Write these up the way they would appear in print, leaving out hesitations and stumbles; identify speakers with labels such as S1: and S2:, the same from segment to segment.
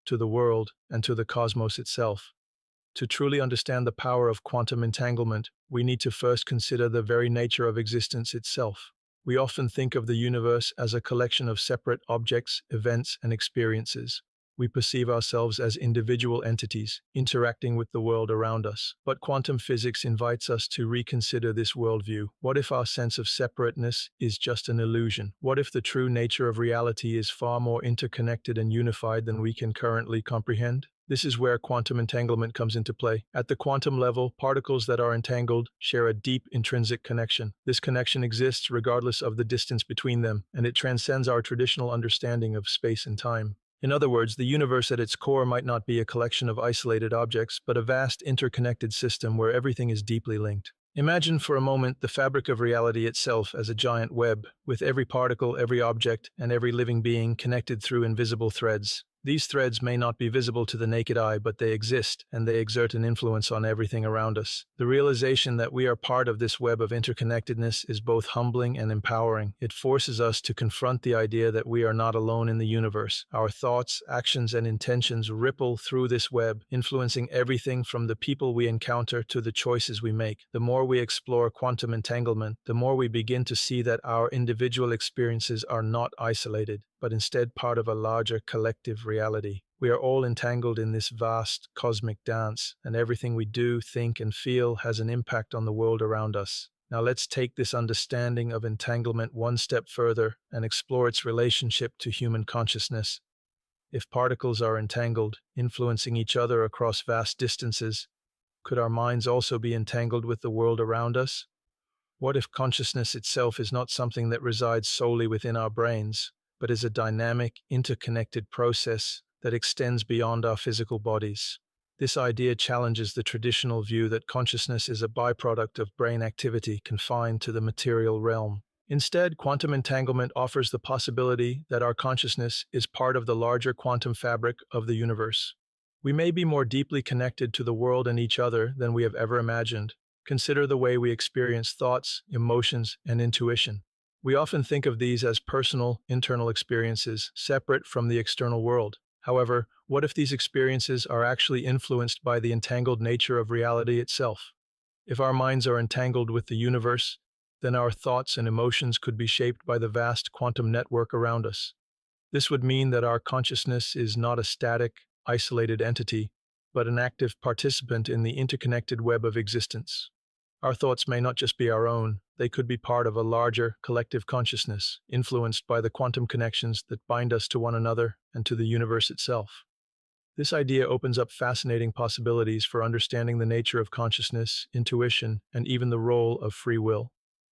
S1: to the world, and to the cosmos itself. To truly understand the power of quantum entanglement, we need to first consider the very nature of existence itself. We often think of the universe as a collection of separate objects, events, and experiences. We perceive ourselves as individual entities, interacting with the world around us. But quantum physics invites us to reconsider this worldview. What if our sense of separateness is just an illusion? What if the true nature of reality is far more interconnected and unified than we can currently comprehend? This is where quantum entanglement comes into play. At the quantum level, particles that are entangled share a deep intrinsic connection. This connection exists regardless of the distance between them, and it transcends our traditional understanding of space and time. In other words, the universe at its core might not be a collection of isolated objects, but a vast interconnected system where everything is deeply linked. Imagine for a moment the fabric of reality itself as a giant web, with every particle, every object, and every living being connected through invisible threads. These threads may not be visible to the naked eye, but they exist, and they exert an influence on everything around us. The realization that we are part of this web of interconnectedness is both humbling and empowering. It forces us to confront the idea that we are not alone in the universe. Our thoughts, actions, and intentions ripple through this web, influencing everything from the people we encounter to the choices we make. The more we explore quantum entanglement, the more we begin to see that our individual experiences are not isolated, but instead part of a larger collective reality. We are all entangled in this vast cosmic dance, and everything we do, think, and feel has an impact on the world around us. Now let's take this understanding of entanglement one step further and explore its relationship to human consciousness. If particles are entangled, influencing each other across vast distances, could our minds also be entangled with the world around us? What if consciousness itself is not something that resides solely within our brains, but is a dynamic, interconnected process that extends beyond our physical bodies? This idea challenges the traditional view that consciousness is a byproduct of brain activity confined to the material realm. Instead, quantum entanglement offers the possibility that our consciousness is part of the larger quantum fabric of the universe. We may be more deeply connected to the world and each other than we have ever imagined. Consider the way we experience thoughts, emotions, and intuition. We often think of these as personal, internal experiences, separate from the external world. However, what if these experiences are actually influenced by the entangled nature of reality itself? If our minds are entangled with the universe, then our thoughts and emotions could be shaped by the vast quantum network around us. This would mean that our consciousness is not a static, isolated entity, but an active participant in the interconnected web of existence. Our thoughts may not just be our own, they could be part of a larger, collective consciousness, influenced by the quantum connections that bind us to one another and to the universe itself. This idea opens up fascinating possibilities for understanding the nature of consciousness, intuition, and even the role of free will.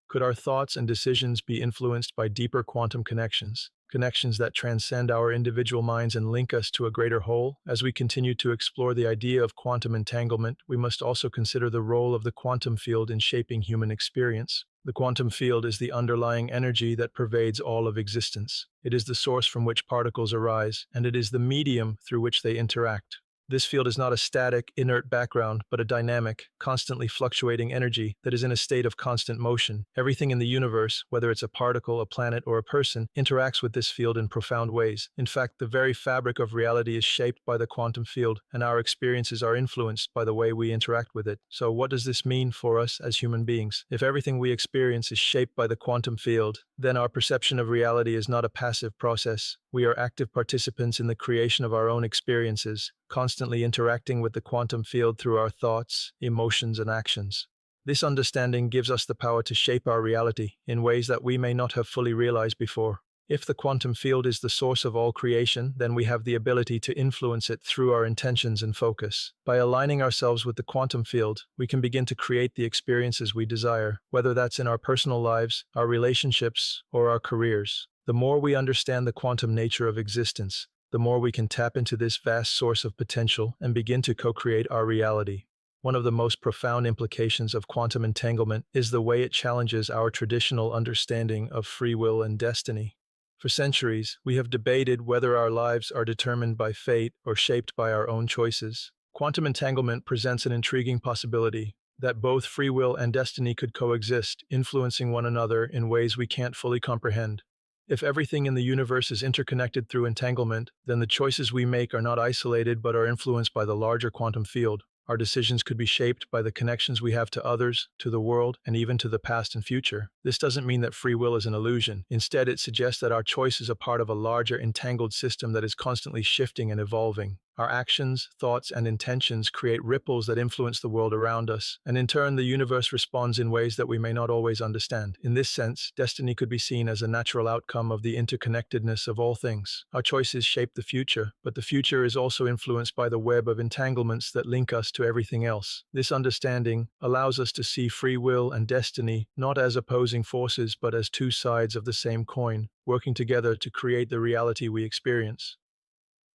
S1: Could our thoughts and decisions be influenced by deeper quantum connections? Connections that transcend our individual minds and link us to a greater whole? As we continue to explore the idea of quantum entanglement, we must also consider the role of the quantum field in shaping human experience. The quantum field is the underlying energy that pervades all of existence. It is the source from which particles arise, and it is the medium through which they interact. This field is not a static, inert background, but a dynamic, constantly fluctuating energy that is in a state of constant motion. Everything in the universe, whether it's a particle, a planet, or a person, interacts with this field in profound ways. In fact, the very fabric of reality is shaped by the quantum field, and our experiences are influenced by the way we interact with it. So what does this mean for us as human beings? If everything we experience is shaped by the quantum field, then our perception of reality is not a passive process. We are active participants in the creation of our own experiences, constantly interacting with the quantum field through our thoughts, emotions, and actions. This understanding gives us the power to shape our reality in ways that we may not have fully realized before. If the quantum field is the source of all creation, then we have the ability to influence it through our intentions and focus. By aligning ourselves with the quantum field, we can begin to create the experiences we desire, whether that's in our personal lives, our relationships, or our careers. The more we understand the quantum nature of existence, the more we can tap into this vast source of potential and begin to co-create our reality. One of the most profound implications of quantum entanglement is the way it challenges our traditional understanding of free will and destiny. For centuries, we have debated whether our lives are determined by fate or shaped by our own choices. Quantum entanglement presents an intriguing possibility that both free will and destiny could coexist, influencing one another in ways we can't fully comprehend. If everything in the universe is interconnected through entanglement, then the choices we make are not isolated but are influenced by the larger quantum field. Our decisions could be shaped by the connections we have to others, to the world, and even to the past and future. This doesn't mean that free will is an illusion. Instead, it suggests that our choices are part of a larger entangled system that is constantly shifting and evolving. Our actions, thoughts, and intentions create ripples that influence the world around us, and in turn, the universe responds in ways that we may not always understand. In this sense, destiny could be seen as a natural outcome of the interconnectedness of all things. Our choices shape the future, but the future is also influenced by the web of entanglements that link us to everything else. This understanding allows us to see free will and destiny not as opposing forces but as two sides of the same coin, working together to create the reality we experience.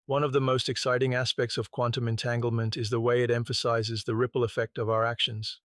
S1: One of the most exciting aspects of quantum entanglement is the way it emphasizes the ripple effect of our actions.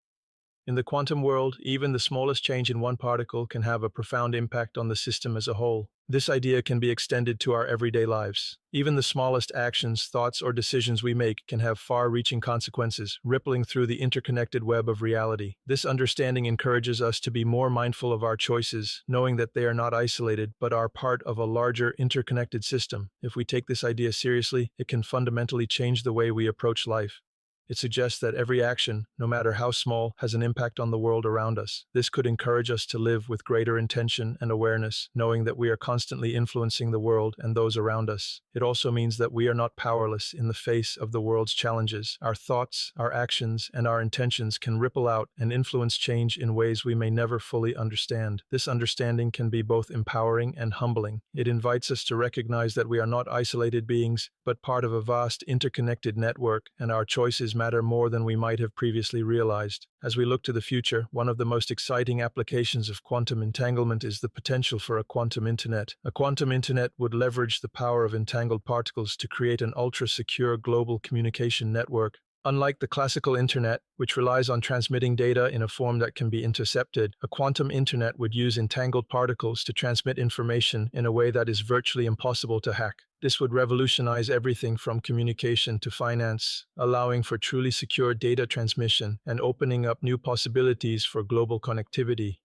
S1: In the quantum world, even the smallest change in one particle can have a profound impact on the system as a whole. This idea can be extended to our everyday lives. Even the smallest actions, thoughts, or decisions we make can have far-reaching consequences, rippling through the interconnected web of reality. This understanding encourages us to be more mindful of our choices, knowing that they are not isolated but are part of a larger interconnected system. If we take this idea seriously, it can fundamentally change the way we approach life. It suggests that every action, no matter how small, has an impact on the world around us. This could encourage us to live with greater intention and awareness, knowing that we are constantly influencing the world and those around us. It also means that we are not powerless in the face of the world's challenges. Our thoughts, our actions, and our intentions can ripple out and influence change in ways we may never fully understand. This understanding can be both empowering and humbling. It invites us to recognize that we are not isolated beings, but part of a vast interconnected network, and our choices matter more than we might have previously realized. As we look to the future, one of the most exciting applications of quantum entanglement is the potential for a quantum internet. A quantum internet would leverage the power of entangled particles to create an ultra-secure global communication network. Unlike the classical internet, which relies on transmitting data in a form that can be intercepted, a quantum internet would use entangled particles to transmit information in a way that is virtually impossible to hack. This would revolutionize everything from communication to finance, allowing for truly secure data transmission and opening up new possibilities for global connectivity.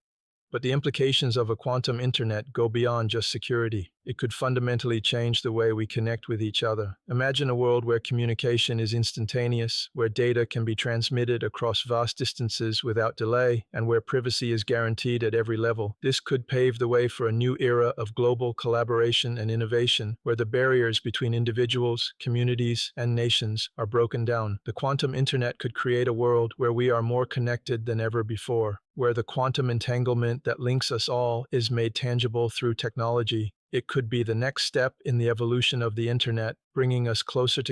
S1: But the implications of a quantum internet go beyond just security. It could fundamentally change the way we connect with each other. Imagine a world where communication is instantaneous, where data can be transmitted across vast distances without delay, and where privacy is guaranteed at every level. This could pave the way for a new era of global collaboration and innovation, where the barriers between individuals, communities, and nations are broken down. The quantum internet could create a world where we are more connected than ever before, where the quantum entanglement that links us all is made tangible through technology. It could be the next step in the evolution of the internet, bringing us closer together